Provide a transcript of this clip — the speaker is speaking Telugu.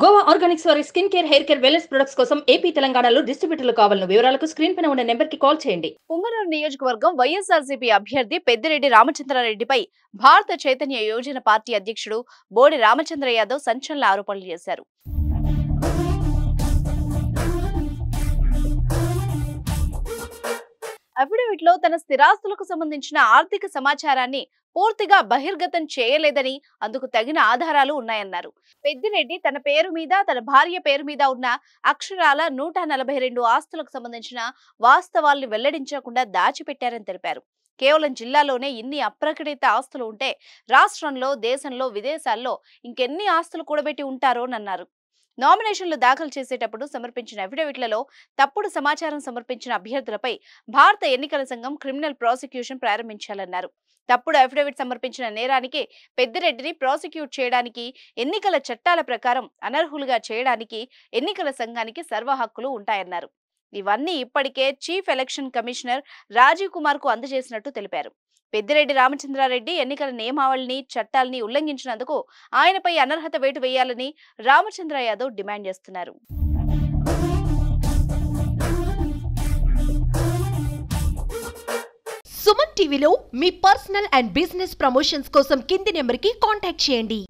గోవా ఆర్గానిక్స్ వారి skin care, hair care, wellness products కోసం ఏపీ, తెలంగాణలో డిస్ట్రిబ్యూటర్లు కావాలను వివరాలకు స్క్రీన్ పైన ఉన్న నెంబర్ కి కాల్ చేయండి. పుంగనూరు నియోజకవర్గం వైఎస్ఆర్సీపీ అభ్యర్థి పెద్దిరెడ్డి రామచంద్రారెడ్డిపై భారత చైతన్య యోజన పార్టీ అధ్యక్షుడు బోడి రామచంద్ర యాదవ్ సంచలన ఆరోపణలు చేశారు. అఫిడవిట్లో తన స్థిరాస్తులకు సంబంధించిన ఆర్థిక సమాచారాన్ని పూర్తిగా బహిర్గతం చేయలేదని, అందుకు తగిన ఆధారాలు ఉన్నాయన్నారు. పెద్దిరెడ్డి తన పేరు మీద, తన భార్య పేరు మీద ఉన్న అక్షరాల 142 ఆస్తులకు సంబంధించిన వాస్తవాల్ని వెల్లడించకుండా దాచిపెట్టారని తెలిపారు. కేవలం జిల్లాలోనే ఇన్ని అప్రకటిత ఆస్తులు ఉంటే రాష్ట్రంలో, దేశంలో, విదేశాల్లో ఇంకెన్ని ఆస్తులు కూడబెట్టి ఉంటారోనన్నారు. నామినేషన్లు దాఖలు చేసేటప్పుడు సమర్పించిన అఫిడవిట్లలో తప్పుడు సమాచారం సమర్పించిన అభ్యర్థులపై భారత ఎన్నికల సంఘం క్రిమినల్ ప్రాసిక్యూషన్ ప్రారంభించాలన్నారు. తప్పుడు అఫిడవిట్ సమర్పించిన నేరానికి పెద్దిరెడ్డిని ప్రాసిక్యూట్ చేయడానికి, ఎన్నికల చట్టాల ప్రకారం అనర్హులుగా చేయడానికి ఎన్నికల సంఘానికి సర్వ హక్కులు ఉంటాయన్నారు. ఇవన్నీ ఇప్పటికే chief election commissioner Rajiv Kumar కు అందజేసినట్టు తెలిపారు. పెద్దిరెడ్డి రామచంద్రారెడ్డి ఎన్నికల నియమావళిని, చట్టాల్ని ఉల్లంఘించినందుకు ఆయనపై అనర్హత వేటు వేయాలని రామచంద్ర యాదవ్ డిమాండ్ చేస్తున్నారు. సుమన్ టీవీలో మీ పర్సనల్ అండ్ బిజినెస్ ప్రమోషన్స్ కోసం కింది నెంబర్కి కాంటాక్ట్ చేయండి.